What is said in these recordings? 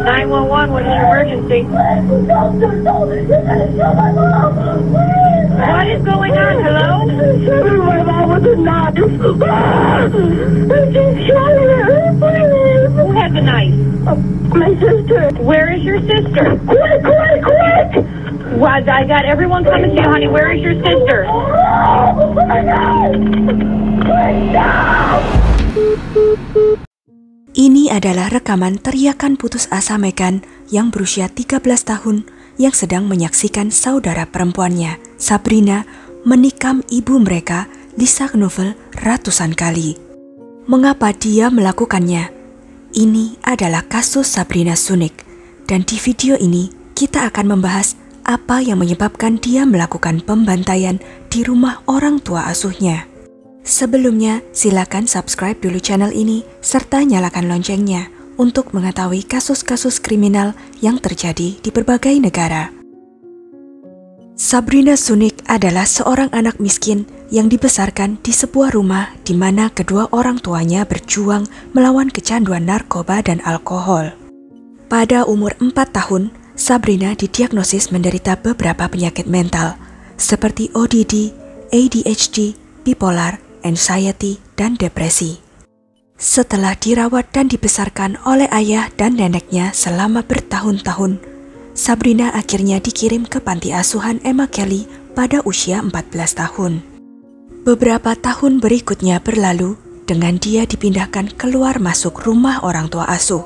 911, what is your emergency? What is going on? Hello? My mom with a knife. She's shooting her. Who has a knife? My sister. Where is your sister? Quick, quick, quick! What? I got everyone coming to you, honey. Where is your sister? Oh my God! Ini adalah rekaman teriakan putus asa Megan yang berusia 13 tahun yang sedang menyaksikan saudara perempuannya, Sabrina, menikam ibu mereka, Lisa Knuffel, ratusan kali. Mengapa dia melakukannya? Ini adalah kasus Sabrina Zunick, dan di video ini kita akan membahas apa yang menyebabkan dia melakukan pembantaian di rumah orang tua asuhnya. Sebelumnya, silakan subscribe dulu channel ini serta nyalakan loncengnya untuk mengetahui kasus-kasus kriminal yang terjadi di berbagai negara. Sabrina Zunick adalah seorang anak miskin yang dibesarkan di sebuah rumah di mana kedua orang tuanya berjuang melawan kecanduan narkoba dan alkohol. Pada umur 4 tahun, Sabrina didiagnosis menderita beberapa penyakit mental seperti ODD, ADHD, bipolar, anxiety, dan depresi. Setelah dirawat dan dibesarkan oleh ayah dan neneknya selama bertahun-tahun, Sabrina akhirnya dikirim ke panti asuhan Emma Kelly pada usia 14 tahun. Beberapa tahun berikutnya berlalu dengan dia dipindahkan keluar masuk rumah orang tua asuh,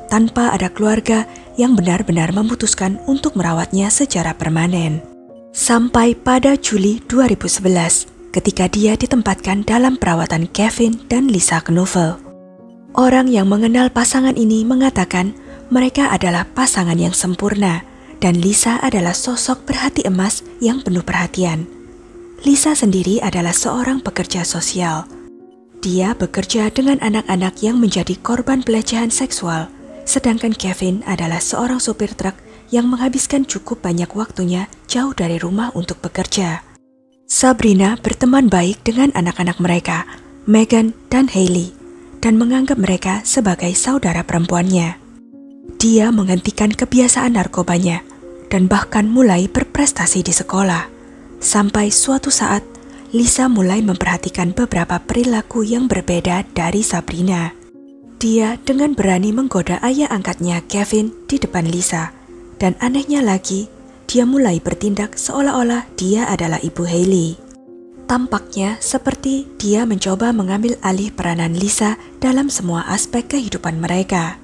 tanpa ada keluarga yang benar-benar memutuskan untuk merawatnya secara permanen. Sampai pada Juli 2011, ketika dia ditempatkan dalam perawatan Kevin dan Lisa Knuffel. Orang yang mengenal pasangan ini mengatakan mereka adalah pasangan yang sempurna dan Lisa adalah sosok berhati emas yang penuh perhatian. Lisa sendiri adalah seorang pekerja sosial. Dia bekerja dengan anak-anak yang menjadi korban pelecehan seksual, sedangkan Kevin adalah seorang supir truk yang menghabiskan cukup banyak waktunya jauh dari rumah untuk bekerja. Sabrina berteman baik dengan anak-anak mereka, Megan dan Hailey, dan menganggap mereka sebagai saudara perempuannya. Dia menghentikan kebiasaan narkobanya dan bahkan mulai berprestasi di sekolah. Sampai suatu saat, Lisa mulai memperhatikan beberapa perilaku yang berbeda dari Sabrina. Dia dengan berani menggoda ayah angkatnya Kevin di depan Lisa, dan anehnya lagi, dia mulai bertindak seolah-olah dia adalah ibu Hailey. Tampaknya seperti dia mencoba mengambil alih peranan Lisa dalam semua aspek kehidupan mereka.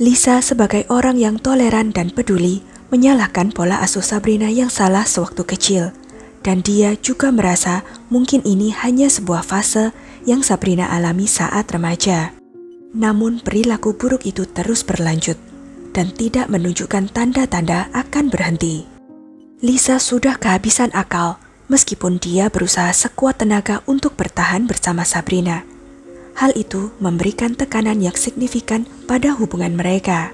Lisa sebagai orang yang toleran dan peduli menyalahkan pola asuh Sabrina yang salah sewaktu kecil, dan dia juga merasa mungkin ini hanya sebuah fase yang Sabrina alami saat remaja. Namun perilaku buruk itu terus berlanjut dan tidak menunjukkan tanda-tanda akan berhenti. Lisa sudah kehabisan akal meskipun dia berusaha sekuat tenaga untuk bertahan bersama Sabrina. Hal itu memberikan tekanan yang signifikan pada hubungan mereka.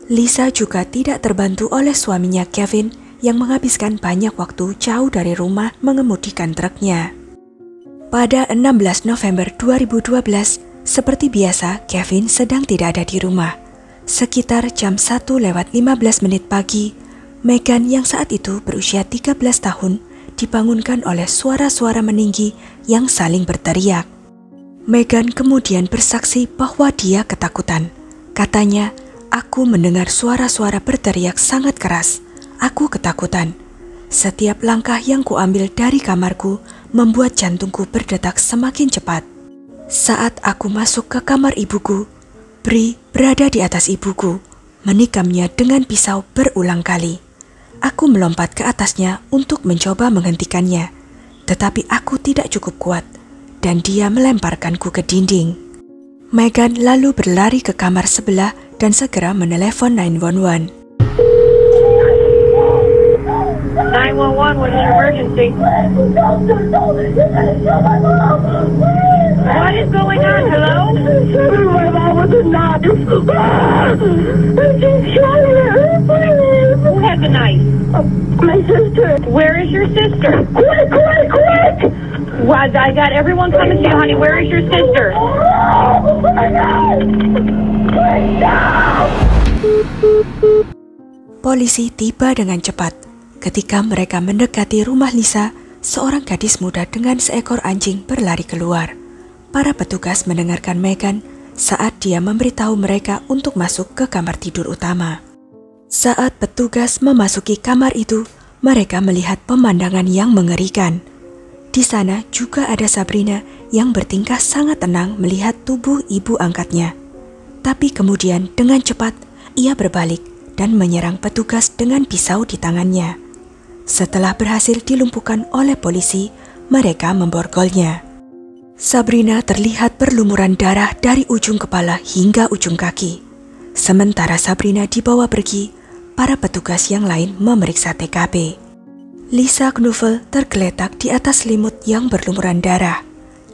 Lisa juga tidak terbantu oleh suaminya Kevin yang menghabiskan banyak waktu jauh dari rumah mengemudikan truknya. Pada 16 November 2012, seperti biasa Kevin sedang tidak ada di rumah. Sekitar jam 1:15 pagi, Megan yang saat itu berusia 13 tahun dibangunkan oleh suara-suara meninggi yang saling berteriak. Megan kemudian bersaksi bahwa dia ketakutan. Katanya, "Aku mendengar suara-suara berteriak sangat keras. Aku ketakutan. Setiap langkah yang kuambil dari kamarku membuat jantungku berdetak semakin cepat. Saat aku masuk ke kamar ibuku, Bri berada di atas ibuku, menikamnya dengan pisau berulang kali. Aku melompat ke atasnya untuk mencoba menghentikannya, tetapi aku tidak cukup kuat, dan dia melemparkanku ke dinding." Megan lalu berlari ke kamar sebelah dan segera menelepon 911. 911, what is your emergency? What is going on? Hello? My mom with a knife. She's shooting her. Who has a knife? My sister. Where is your sister? Quick, quick, quick! What? I got everyone coming to you, honey. Where is your sister? Oh my God! Quick, no! Polisi tiba dengan cepat. Ketika mereka mendekati rumah Lisa, seorang gadis muda dengan seekor anjing berlari keluar. Para petugas mendengarkan Megan saat dia memberitahu mereka untuk masuk ke kamar tidur utama. Saat petugas memasuki kamar itu, mereka melihat pemandangan yang mengerikan. Di sana juga ada Sabrina yang bertingkah sangat tenang melihat tubuh ibu angkatnya. Tapi kemudian dengan cepat ia berbalik dan menyerang petugas dengan pisau di tangannya. Setelah berhasil dilumpuhkan oleh polisi, mereka memborgolnya. Sabrina terlihat berlumuran darah dari ujung kepala hingga ujung kaki. Sementara Sabrina dibawa pergi, para petugas yang lain memeriksa TKP. Lisa Knuffel tergeletak di atas selimut yang berlumuran darah.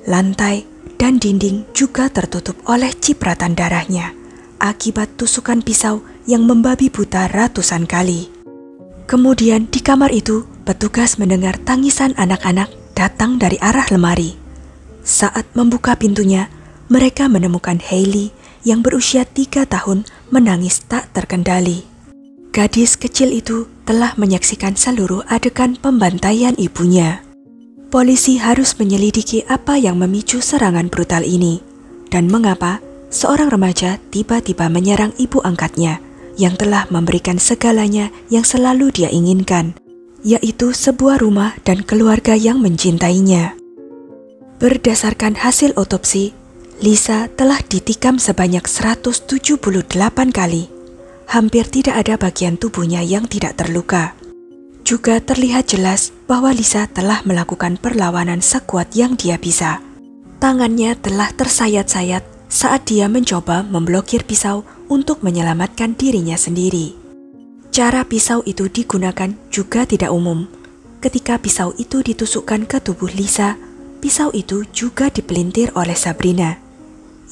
Lantai dan dinding juga tertutup oleh cipratan darahnya akibat tusukan pisau yang membabi buta ratusan kali. Kemudian di kamar itu, petugas mendengar tangisan anak-anak datang dari arah lemari. Saat membuka pintunya, mereka menemukan Hailey yang berusia 3 tahun menangis tak terkendali. Gadis kecil itu telah menyaksikan seluruh adegan pembantaian ibunya. Polisi harus menyelidiki apa yang memicu serangan brutal ini dan mengapa seorang remaja tiba-tiba menyerang ibu angkatnya yang telah memberikan segalanya yang selalu dia inginkan, yaitu sebuah rumah dan keluarga yang mencintainya. Berdasarkan hasil otopsi, Lisa telah ditikam sebanyak 178 kali. Hampir tidak ada bagian tubuhnya yang tidak terluka. Juga terlihat jelas bahwa Lisa telah melakukan perlawanan sekuat yang dia bisa. Tangannya telah tersayat-sayat saat dia mencoba memblokir pisau untuk menyelamatkan dirinya sendiri. Cara pisau itu digunakan juga tidak umum. Ketika pisau itu ditusukkan ke tubuh Lisa, pisau itu juga dipelintir oleh Sabrina.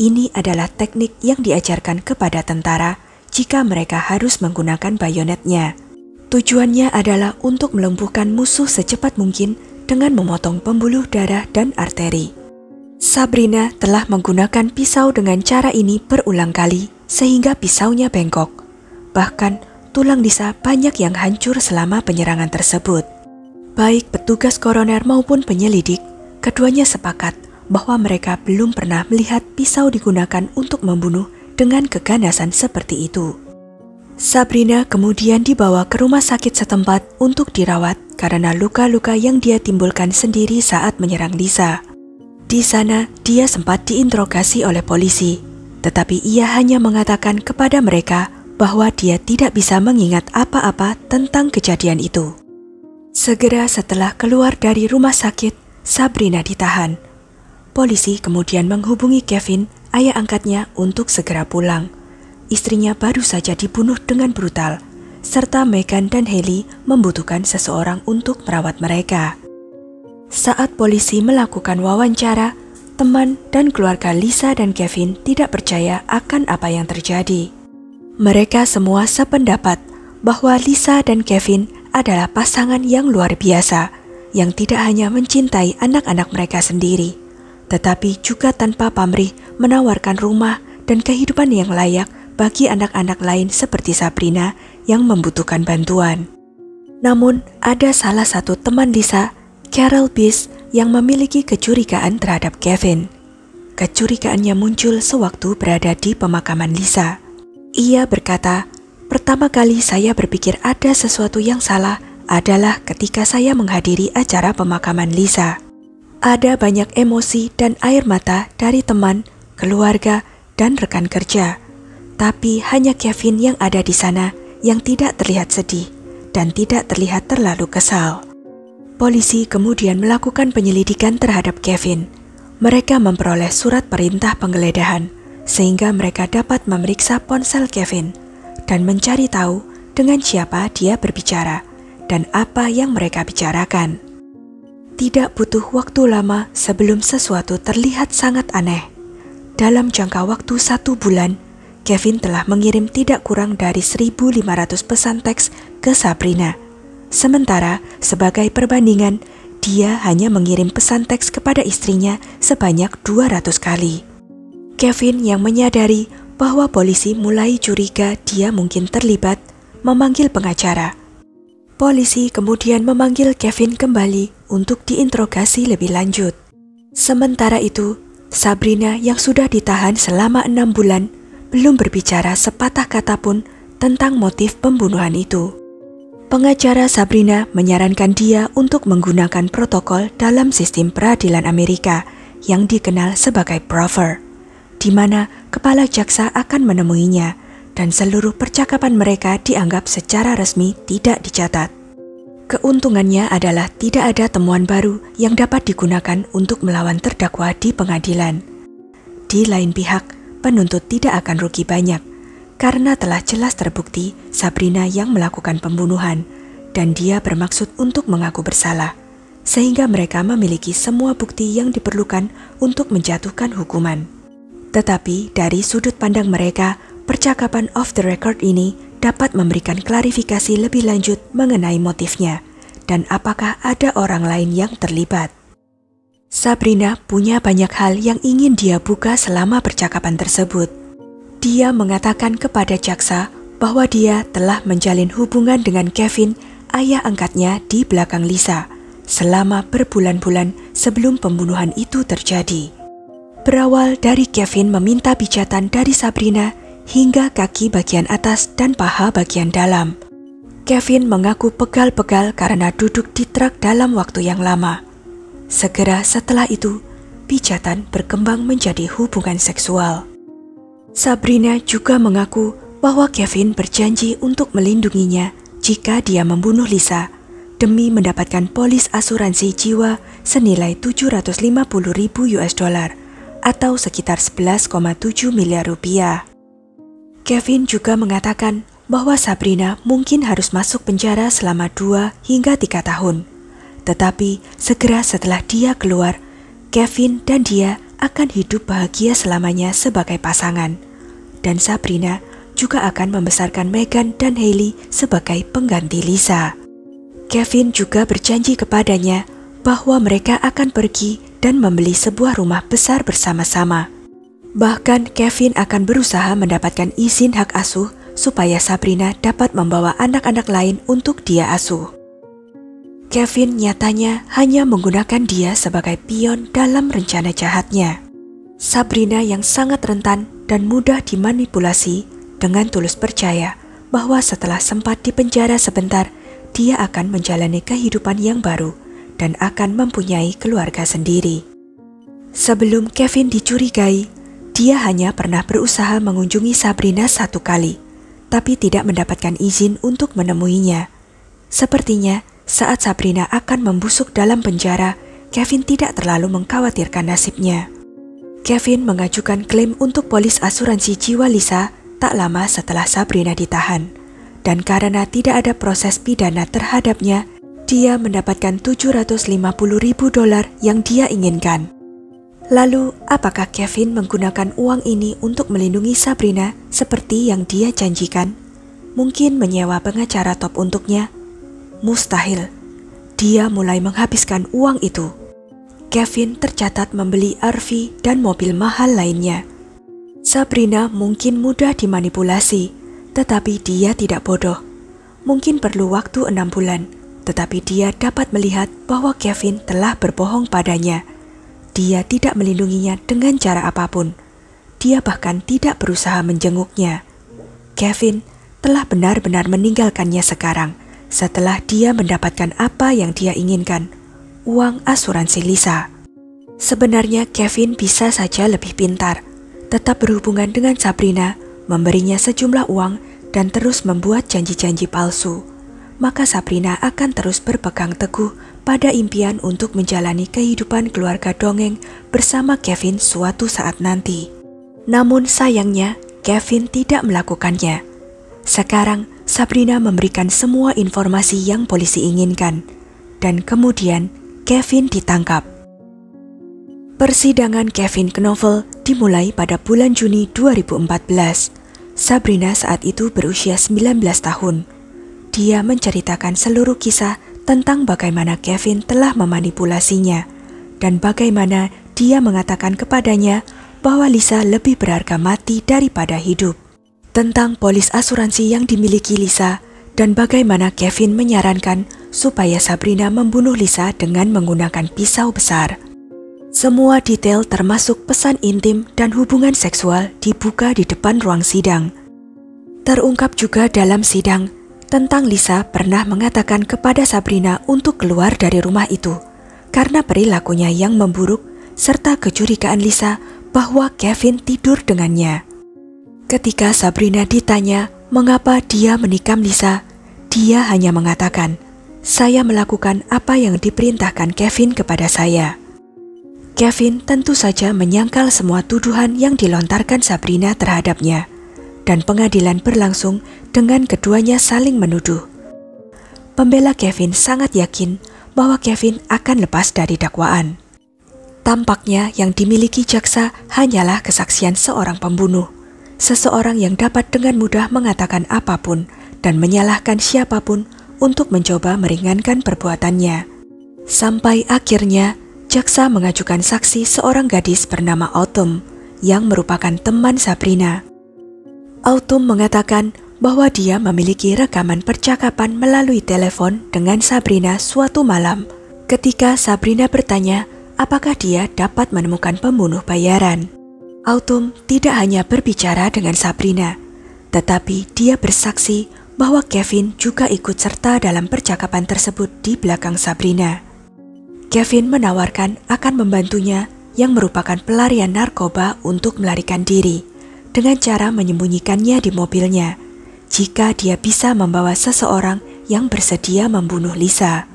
Ini adalah teknik yang diajarkan kepada tentara jika mereka harus menggunakan bayonetnya. Tujuannya adalah untuk melumpuhkan musuh secepat mungkin dengan memotong pembuluh darah dan arteri. Sabrina telah menggunakan pisau dengan cara ini berulang kali sehingga pisaunya bengkok. Bahkan tulang Lisa banyak yang hancur selama penyerangan tersebut. Baik petugas koroner maupun penyelidik, keduanya sepakat bahwa mereka belum pernah melihat pisau digunakan untuk membunuh dengan keganasan seperti itu. Sabrina kemudian dibawa ke rumah sakit setempat untuk dirawat karena luka-luka yang dia timbulkan sendiri saat menyerang Lisa. Di sana, dia sempat diinterogasi oleh polisi, tetapi ia hanya mengatakan kepada mereka bahwa dia tidak bisa mengingat apa-apa tentang kejadian itu. Segera setelah keluar dari rumah sakit, Sabrina ditahan. Polisi kemudian menghubungi Kevin, ayah angkatnya, untuk segera pulang. Istrinya baru saja dibunuh dengan brutal, serta Megan dan Hailey membutuhkan seseorang untuk merawat mereka. Saat polisi melakukan wawancara, teman dan keluarga Lisa dan Kevin tidak percaya akan apa yang terjadi. Mereka semua sependapat bahwa Lisa dan Kevin adalah pasangan yang luar biasa, yang tidak hanya mencintai anak-anak mereka sendiri, tetapi juga tanpa pamrih menawarkan rumah dan kehidupan yang layak bagi anak-anak lain seperti Sabrina yang membutuhkan bantuan. Namun, ada salah satu teman Lisa, Carol Biss, yang memiliki kecurigaan terhadap Kevin. Kecurigaannya muncul sewaktu berada di pemakaman Lisa. Ia berkata, "Pertama kali saya berpikir ada sesuatu yang salah adalah ketika saya menghadiri acara pemakaman Lisa. Ada banyak emosi dan air mata dari teman, keluarga, dan rekan kerja. Tapi hanya Kevin yang ada di sana yang tidak terlihat sedih dan tidak terlihat terlalu kesal." Polisi kemudian melakukan penyelidikan terhadap Kevin. Mereka memperoleh surat perintah penggeledahan sehingga mereka dapat memeriksa ponsel Kevin dan mencari tahu dengan siapa dia berbicara dan apa yang mereka bicarakan. Tidak butuh waktu lama sebelum sesuatu terlihat sangat aneh. Dalam jangka waktu 1 bulan, Kevin telah mengirim tidak kurang dari 1.500 pesan teks ke Sabrina. Sementara, sebagai perbandingan, dia hanya mengirim pesan teks kepada istrinya sebanyak 200 kali. Kevin yang menyadari bahwa polisi mulai curiga dia mungkin terlibat, memanggil pengacara. Polisi kemudian memanggil Kevin kembali untuk diinterogasi lebih lanjut. Sementara itu, Sabrina yang sudah ditahan selama 6 bulan belum berbicara sepatah kata pun tentang motif pembunuhan itu. Pengacara Sabrina menyarankan dia untuk menggunakan protokol dalam sistem peradilan Amerika yang dikenal sebagai proffer, di mana kepala jaksa akan menemuinya dan seluruh percakapan mereka dianggap secara resmi tidak dicatat. Keuntungannya adalah tidak ada temuan baru yang dapat digunakan untuk melawan terdakwa di pengadilan. Di lain pihak, penuntut tidak akan rugi banyak, karena telah jelas terbukti Sabrina yang melakukan pembunuhan dan dia bermaksud untuk mengaku bersalah, sehingga mereka memiliki semua bukti yang diperlukan untuk menjatuhkan hukuman. Tetapi dari sudut pandang mereka, percakapan off the record ini dapat memberikan klarifikasi lebih lanjut mengenai motifnya dan apakah ada orang lain yang terlibat. Sabrina punya banyak hal yang ingin dia buka selama percakapan tersebut. Dia mengatakan kepada jaksa bahwa dia telah menjalin hubungan dengan Kevin, ayah angkatnya di belakang Lisa, selama berbulan-bulan sebelum pembunuhan itu terjadi. Berawal dari Kevin meminta pijatan dari Sabrina hingga kaki bagian atas dan paha bagian dalam. Kevin mengaku pegal-pegal karena duduk di truk dalam waktu yang lama. Segera setelah itu, pijatan berkembang menjadi hubungan seksual. Sabrina juga mengaku bahwa Kevin berjanji untuk melindunginya jika dia membunuh Lisa demi mendapatkan polis asuransi jiwa senilai 750.000 US dollar atau sekitar 11,7 miliar rupiah. Kevin juga mengatakan bahwa Sabrina mungkin harus masuk penjara selama 2 hingga 3 tahun. Tetapi segera setelah dia keluar, Kevin dan dia akan hidup bahagia selamanya sebagai pasangan. Dan Sabrina juga akan membesarkan Meghan dan Hailey sebagai pengganti Lisa. Kevin juga berjanji kepadanya bahwa mereka akan pergi dan membeli sebuah rumah besar bersama-sama. Bahkan Kevin akan berusaha mendapatkan izin hak asuh supaya Sabrina dapat membawa anak-anak lain untuk dia asuh. Kevin nyatanya hanya menggunakan dia sebagai pion dalam rencana jahatnya. Sabrina yang sangat rentan dan mudah dimanipulasi dengan tulus percaya bahwa setelah sempat dipenjara sebentar, dia akan menjalani kehidupan yang baru dan akan mempunyai keluarga sendiri. Sebelum Kevin dicurigai, dia hanya pernah berusaha mengunjungi Sabrina 1 kali, tapi tidak mendapatkan izin untuk menemuinya. Sepertinya saat Sabrina akan membusuk dalam penjara, Kevin tidak terlalu mengkhawatirkan nasibnya. Kevin mengajukan klaim untuk polis asuransi jiwa Lisa tak lama setelah Sabrina ditahan, dan karena tidak ada proses pidana terhadapnya, dia mendapatkan 750.000 dolar yang dia inginkan. Lalu, apakah Kevin menggunakan uang ini untuk melindungi Sabrina seperti yang dia janjikan? Mungkin menyewa pengacara top untuknya? Mustahil. Dia mulai menghabiskan uang itu. Kevin tercatat membeli RV dan mobil mahal lainnya. Sabrina mungkin mudah dimanipulasi, tetapi dia tidak bodoh. Mungkin perlu waktu 6 bulan, tetapi dia dapat melihat bahwa Kevin telah berbohong padanya. Dia tidak melindunginya dengan cara apapun. Dia bahkan tidak berusaha menjenguknya. Kevin telah benar-benar meninggalkannya sekarang setelah dia mendapatkan apa yang dia inginkan, uang asuransi Lisa. Sebenarnya Kevin bisa saja lebih pintar, tetap berhubungan dengan Sabrina, memberinya sejumlah uang dan terus membuat janji-janji palsu. Maka Sabrina akan terus berpegang teguh pada impian untuk menjalani kehidupan keluarga dongeng bersama Kevin suatu saat nanti. Namun sayangnya, Kevin tidak melakukannya. Sekarang, Sabrina memberikan semua informasi yang polisi inginkan, dan kemudian Kevin ditangkap. Persidangan Kevin Knovel dimulai pada bulan Juni 2014. Sabrina saat itu berusia 19 tahun. Dia menceritakan seluruh kisah tentang bagaimana Kevin telah memanipulasinya dan bagaimana dia mengatakan kepadanya bahwa Lisa lebih berharga mati daripada hidup. Tentang polis asuransi yang dimiliki Lisa dan bagaimana Kevin menyarankan supaya Sabrina membunuh Lisa dengan menggunakan pisau besar. Semua detail termasuk pesan intim dan hubungan seksual dibuka di depan ruang sidang. Terungkap juga dalam sidang tentang Lisa pernah mengatakan kepada Sabrina untuk keluar dari rumah itu karena perilakunya yang memburuk serta kecurigaan Lisa bahwa Kevin tidur dengannya. Ketika Sabrina ditanya mengapa dia menikam Lisa, dia hanya mengatakan, "Saya melakukan apa yang diperintahkan Kevin kepada saya." Kevin tentu saja menyangkal semua tuduhan yang dilontarkan Sabrina terhadapnya, dan pengadilan berlangsung dengan keduanya saling menuduh. Pembela Kevin sangat yakin bahwa Kevin akan lepas dari dakwaan. Tampaknya yang dimiliki jaksa hanyalah kesaksian seorang pembunuh, seseorang yang dapat dengan mudah mengatakan apapun dan menyalahkan siapapun untuk mencoba meringankan perbuatannya. Sampai akhirnya, jaksa mengajukan saksi seorang gadis bernama Autumn yang merupakan teman Sabrina. Autumn mengatakan bahwa dia memiliki rekaman percakapan melalui telepon dengan Sabrina suatu malam ketika Sabrina bertanya apakah dia dapat menemukan pembunuh bayaran. Autumn tidak hanya berbicara dengan Sabrina, tetapi dia bersaksi bahwa Kevin juga ikut serta dalam percakapan tersebut di belakang Sabrina. Kevin menawarkan akan membantunya yang merupakan pelarian narkoba untuk melarikan diri dengan cara menyembunyikannya di mobilnya jika dia bisa membawa seseorang yang bersedia membunuh Lisa.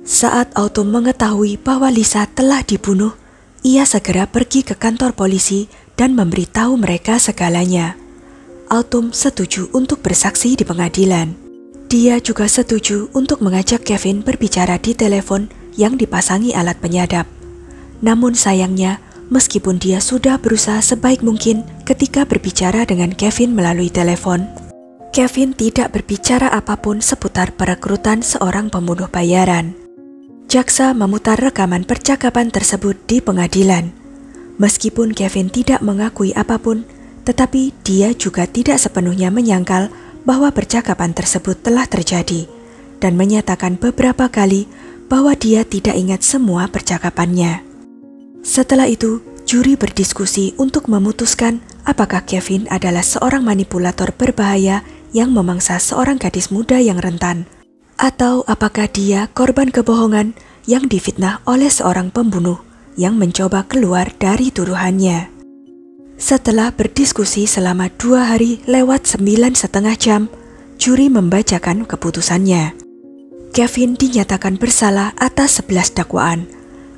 Saat Autumn mengetahui bahwa Lisa telah dibunuh, ia segera pergi ke kantor polisi dan memberitahu mereka segalanya. Autumn setuju untuk bersaksi di pengadilan. Dia juga setuju untuk mengajak Kevin berbicara di telepon yang dipasangi alat penyadap. Namun sayangnya, meskipun dia sudah berusaha sebaik mungkin ketika berbicara dengan Kevin melalui telepon, Kevin tidak berbicara apapun seputar perekrutan seorang pembunuh bayaran. Jaksa memutar rekaman percakapan tersebut di pengadilan. Meskipun Kevin tidak mengakui apapun, tetapi dia juga tidak sepenuhnya menyangkal bahwa percakapan tersebut telah terjadi dan menyatakan beberapa kali bahwa dia tidak ingat semua percakapannya. Setelah itu, juri berdiskusi untuk memutuskan apakah Kevin adalah seorang manipulator berbahaya yang memangsa seorang gadis muda yang rentan, atau apakah dia korban kebohongan yang difitnah oleh seorang pembunuh yang mencoba keluar dari tuduhannya. Setelah berdiskusi selama 2 hari lewat 9,5 jam, juri membacakan keputusannya. Kevin dinyatakan bersalah atas 11 dakwaan.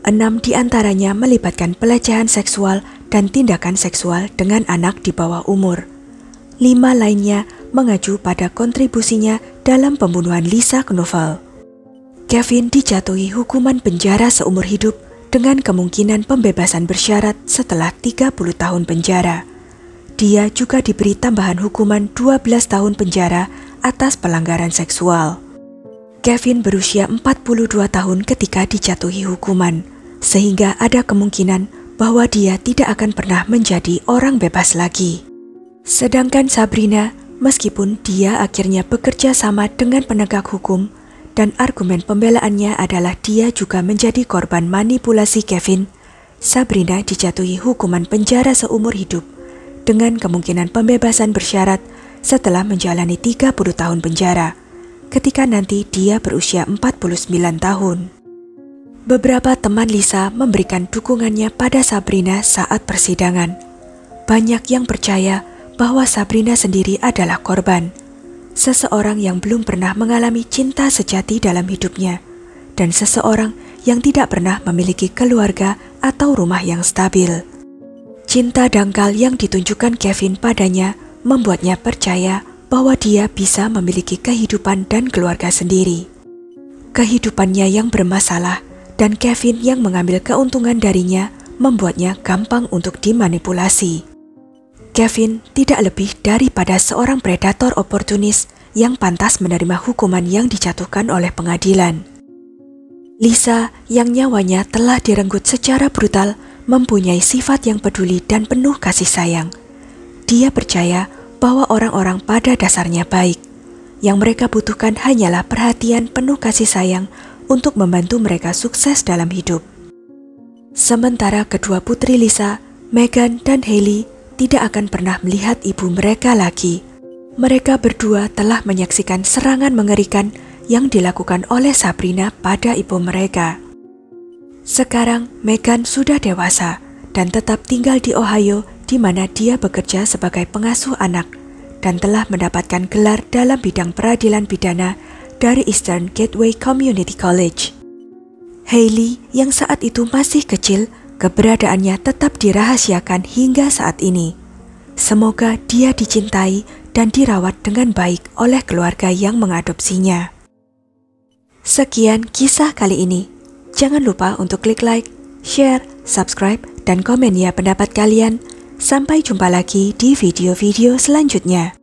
6 diantaranya melibatkan pelecehan seksual dan tindakan seksual dengan anak di bawah umur. 5 lainnya mengacu pada kontribusinya dalam pembunuhan Lisa Knoval. Kevin dijatuhi hukuman penjara seumur hidup dengan kemungkinan pembebasan bersyarat setelah 30 tahun penjara. Dia juga diberi tambahan hukuman 12 tahun penjara atas pelanggaran seksual. Kevin berusia 42 tahun ketika dijatuhi hukuman, sehingga ada kemungkinan bahwa dia tidak akan pernah menjadi orang bebas lagi. Sedangkan Sabrina, meskipun dia akhirnya bekerja sama dengan penegak hukum, dan argumen pembelaannya adalah dia juga menjadi korban manipulasi Kevin, Sabrina dijatuhi hukuman penjara seumur hidup dengan kemungkinan pembebasan bersyarat setelah menjalani 30 tahun penjara, ketika nanti dia berusia 49 tahun. Beberapa teman Lisa memberikan dukungannya pada Sabrina saat persidangan. Banyak yang percaya bahwa Sabrina sendiri adalah korban, seseorang yang belum pernah mengalami cinta sejati dalam hidupnya, dan seseorang yang tidak pernah memiliki keluarga atau rumah yang stabil. Cinta dangkal yang ditunjukkan Kevin padanya membuatnya percaya bahwa dia bisa memiliki kehidupan dan keluarga sendiri. Kehidupannya yang bermasalah dan Kevin yang mengambil keuntungan darinya membuatnya gampang untuk dimanipulasi. Kevin tidak lebih daripada seorang predator oportunis yang pantas menerima hukuman yang dijatuhkan oleh pengadilan. Lisa yang nyawanya telah direnggut secara brutal mempunyai sifat yang peduli dan penuh kasih sayang. Dia percaya bahwa orang-orang pada dasarnya baik. Yang mereka butuhkan hanyalah perhatian penuh kasih sayang untuk membantu mereka sukses dalam hidup. Sementara kedua putri Lisa, Megan dan Hailey tidak akan pernah melihat ibu mereka lagi. Mereka berdua telah menyaksikan serangan mengerikan yang dilakukan oleh Sabrina pada ibu mereka. Sekarang Megan sudah dewasa dan tetap tinggal di Ohio, di mana dia bekerja sebagai pengasuh anak dan telah mendapatkan gelar dalam bidang peradilan pidana dari Eastern Gateway Community College. Hailey yang saat itu masih kecil, keberadaannya tetap dirahasiakan hingga saat ini. Semoga dia dicintai dan dirawat dengan baik oleh keluarga yang mengadopsinya. Sekian kisah kali ini. Jangan lupa untuk klik like, share, subscribe, dan komen ya pendapat kalian. Sampai jumpa lagi di video-video selanjutnya.